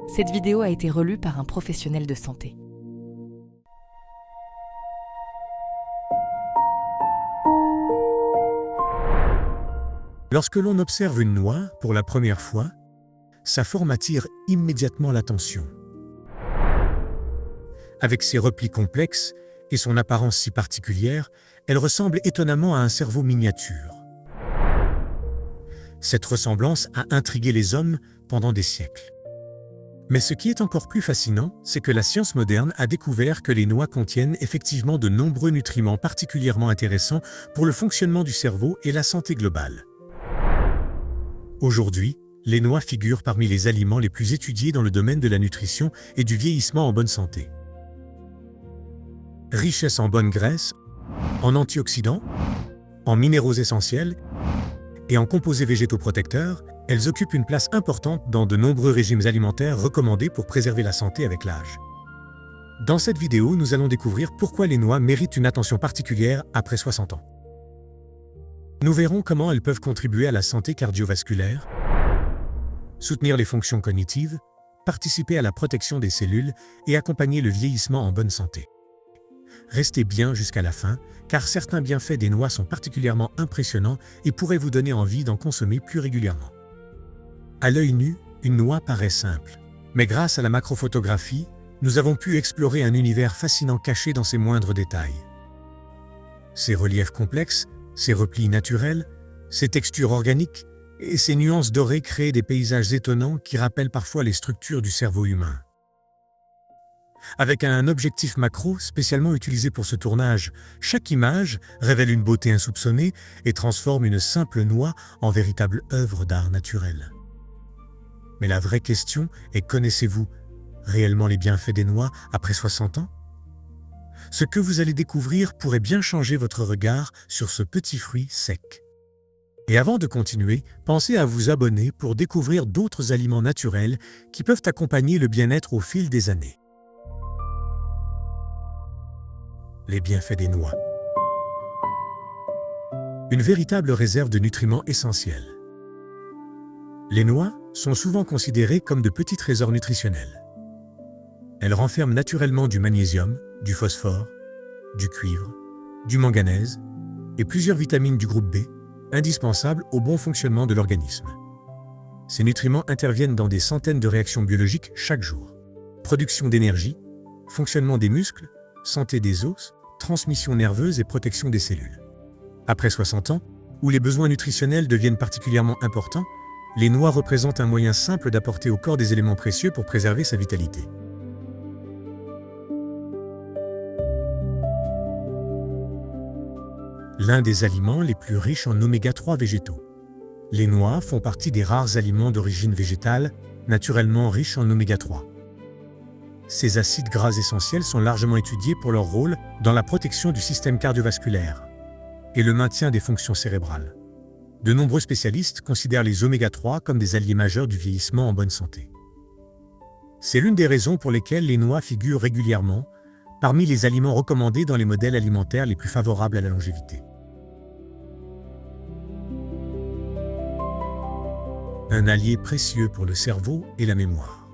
Cette vidéo a été relue par un professionnel de santé. Lorsque l'on observe une noix pour la première fois, sa forme attire immédiatement l'attention. Avec ses replis complexes et son apparence si particulière, elle ressemble étonnamment à un cerveau miniature. Cette ressemblance a intrigué les hommes pendant des siècles. Mais ce qui est encore plus fascinant, c'est que la science moderne a découvert que les noix contiennent effectivement de nombreux nutriments particulièrement intéressants pour le fonctionnement du cerveau et la santé globale. Aujourd'hui, les noix figurent parmi les aliments les plus étudiés dans le domaine de la nutrition et du vieillissement en bonne santé. Richesse en bonnes graisses, en antioxydants, en minéraux essentiels et en composés végétaux protecteurs, elles occupent une place importante dans de nombreux régimes alimentaires recommandés pour préserver la santé avec l'âge. Dans cette vidéo, nous allons découvrir pourquoi les noix méritent une attention particulière après 60 ans. Nous verrons comment elles peuvent contribuer à la santé cardiovasculaire, soutenir les fonctions cognitives, participer à la protection des cellules et accompagner le vieillissement en bonne santé. Restez bien jusqu'à la fin, car certains bienfaits des noix sont particulièrement impressionnants et pourraient vous donner envie d'en consommer plus régulièrement. À l'œil nu, une noix paraît simple. Mais grâce à la macrophotographie, nous avons pu explorer un univers fascinant caché dans ses moindres détails. Ses reliefs complexes, ses replis naturels, ses textures organiques et ses nuances dorées créent des paysages étonnants qui rappellent parfois les structures du cerveau humain. Avec un objectif macro spécialement utilisé pour ce tournage, chaque image révèle une beauté insoupçonnée et transforme une simple noix en véritable œuvre d'art naturel. Mais la vraie question est, connaissez-vous réellement les bienfaits des noix après 60 ans? Ce que vous allez découvrir pourrait bien changer votre regard sur ce petit fruit sec. Et avant de continuer, pensez à vous abonner pour découvrir d'autres aliments naturels qui peuvent accompagner le bien-être au fil des années. Les bienfaits des noix. Une véritable réserve de nutriments essentiels. Les noix sont souvent considérées comme de petits trésors nutritionnels. Elles renferment naturellement du magnésium, du phosphore, du cuivre, du manganèse et plusieurs vitamines du groupe B, indispensables au bon fonctionnement de l'organisme. Ces nutriments interviennent dans des centaines de réactions biologiques chaque jour. Production d'énergie, fonctionnement des muscles, santé des os, transmission nerveuse et protection des cellules. Après 60 ans, où les besoins nutritionnels deviennent particulièrement importants, les noix représentent un moyen simple d'apporter au corps des éléments précieux pour préserver sa vitalité. L'un des aliments les plus riches en oméga 3 végétaux. Les noix font partie des rares aliments d'origine végétale, naturellement riches en oméga 3. Ces acides gras essentiels sont largement étudiés pour leur rôle dans la protection du système cardiovasculaire et le maintien des fonctions cérébrales. De nombreux spécialistes considèrent les oméga 3 comme des alliés majeurs du vieillissement en bonne santé. C'est l'une des raisons pour lesquelles les noix figurent régulièrement parmi les aliments recommandés dans les modèles alimentaires les plus favorables à la longévité. Un allié précieux pour le cerveau et la mémoire.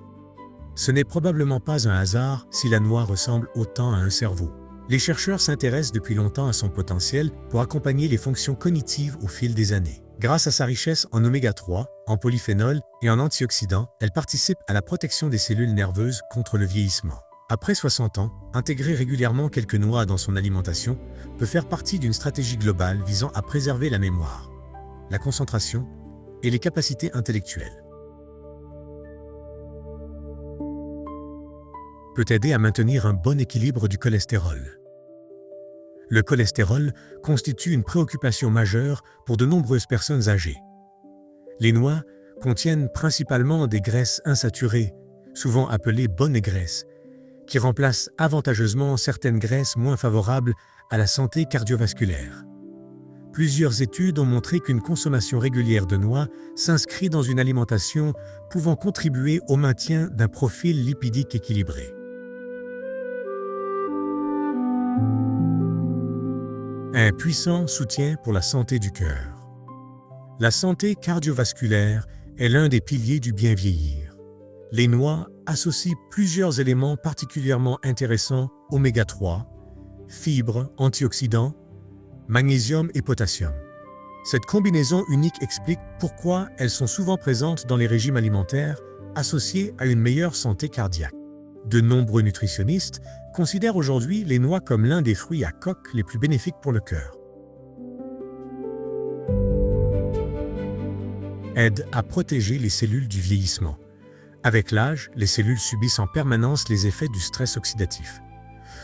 Ce n'est probablement pas un hasard si la noix ressemble autant à un cerveau. Les chercheurs s'intéressent depuis longtemps à son potentiel pour accompagner les fonctions cognitives au fil des années. Grâce à sa richesse en oméga 3, en polyphénols et en antioxydants, elle participe à la protection des cellules nerveuses contre le vieillissement. Après 60 ans, intégrer régulièrement quelques noix dans son alimentation peut faire partie d'une stratégie globale visant à préserver la mémoire, la concentration et les capacités intellectuelles. Peut aider à maintenir un bon équilibre du cholestérol. Le cholestérol constitue une préoccupation majeure pour de nombreuses personnes âgées. Les noix contiennent principalement des graisses insaturées, souvent appelées bonnes graisses, qui remplacent avantageusement certaines graisses moins favorables à la santé cardiovasculaire. Plusieurs études ont montré qu'une consommation régulière de noix s'inscrit dans une alimentation pouvant contribuer au maintien d'un profil lipidique équilibré. Un puissant soutien pour la santé du cœur. La santé cardiovasculaire est l'un des piliers du bien vieillir. Les noix associent plusieurs éléments particulièrement intéressants, oméga 3, fibres, antioxydants, magnésium et potassium. Cette combinaison unique explique pourquoi elles sont souvent présentes dans les régimes alimentaires associés à une meilleure santé cardiaque. De nombreux nutritionnistes considèrent aujourd'hui les noix comme l'un des fruits à coque les plus bénéfiques pour le cœur. Aide à protéger les cellules du vieillissement. Avec l'âge, les cellules subissent en permanence les effets du stress oxydatif.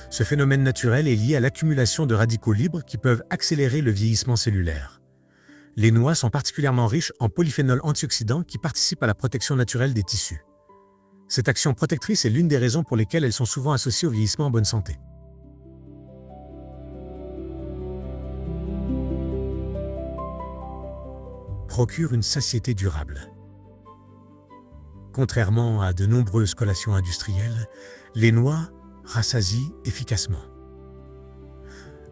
Ce phénomène naturel est lié à l'accumulation de radicaux libres qui peuvent accélérer le vieillissement cellulaire. Les noix sont particulièrement riches en polyphénols antioxydants qui participent à la protection naturelle des tissus. Cette action protectrice est l'une des raisons pour lesquelles elles sont souvent associées au vieillissement en bonne santé. Procure une satiété durable. Contrairement à de nombreuses collations industrielles, les noix rassasient efficacement.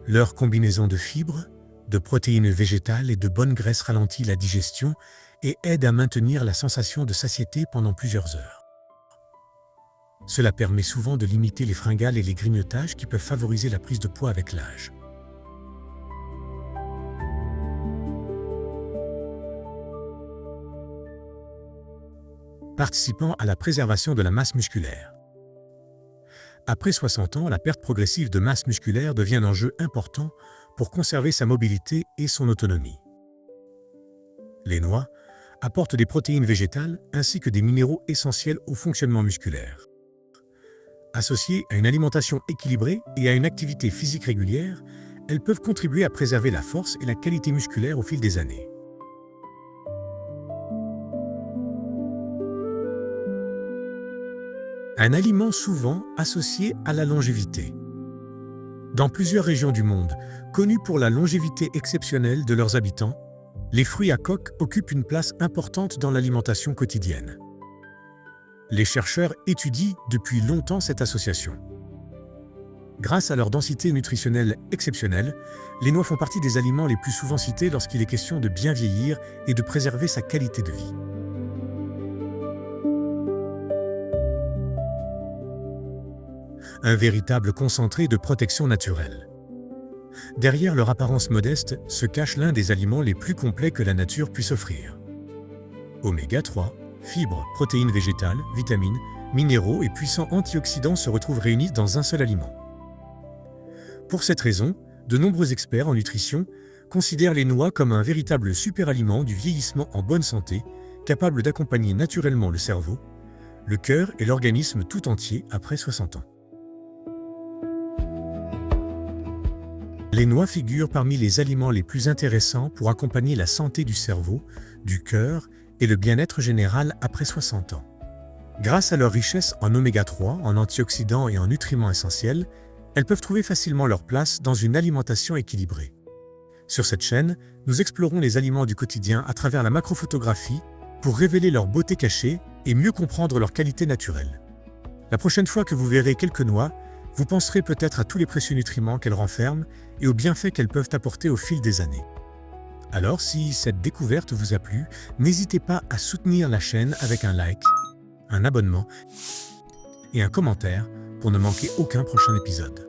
Leur combinaison de fibres, de protéines végétales et de bonnes graisses ralentit la digestion et aide à maintenir la sensation de satiété pendant plusieurs heures. Cela permet souvent de limiter les fringales et les grignotages qui peuvent favoriser la prise de poids avec l'âge. Participant à la préservation de la masse musculaire. Après 60 ans, la perte progressive de masse musculaire devient un enjeu important pour conserver sa mobilité et son autonomie. Les noix apportent des protéines végétales ainsi que des minéraux essentiels au fonctionnement musculaire. Associées à une alimentation équilibrée et à une activité physique régulière, elles peuvent contribuer à préserver la force et la qualité musculaire au fil des années. Un aliment souvent associé à la longévité. Dans plusieurs régions du monde, connues pour la longévité exceptionnelle de leurs habitants, les fruits à coque occupent une place importante dans l'alimentation quotidienne. Les chercheurs étudient depuis longtemps cette association. Grâce à leur densité nutritionnelle exceptionnelle, les noix font partie des aliments les plus souvent cités lorsqu'il est question de bien vieillir et de préserver sa qualité de vie. Un véritable concentré de protection naturelle. Derrière leur apparence modeste se cache l'un des aliments les plus complets que la nature puisse offrir. Oméga 3, fibres, protéines végétales, vitamines, minéraux et puissants antioxydants se retrouvent réunis dans un seul aliment. Pour cette raison, de nombreux experts en nutrition considèrent les noix comme un véritable super-aliment du vieillissement en bonne santé, capable d'accompagner naturellement le cerveau, le cœur et l'organisme tout entier après 60 ans. Les noix figurent parmi les aliments les plus intéressants pour accompagner la santé du cerveau, du cœur et le bien-être général après 60 ans. Grâce à leur richesse en oméga 3, en antioxydants et en nutriments essentiels, elles peuvent trouver facilement leur place dans une alimentation équilibrée. Sur cette chaîne, nous explorons les aliments du quotidien à travers la macrophotographie pour révéler leur beauté cachée et mieux comprendre leur qualité naturelle. La prochaine fois que vous verrez quelques noix, vous penserez peut-être à tous les précieux nutriments qu'elles renferment et aux bienfaits qu'elles peuvent apporter au fil des années. Alors, si cette découverte vous a plu, n'hésitez pas à soutenir la chaîne avec un like, un abonnement et un commentaire pour ne manquer aucun prochain épisode.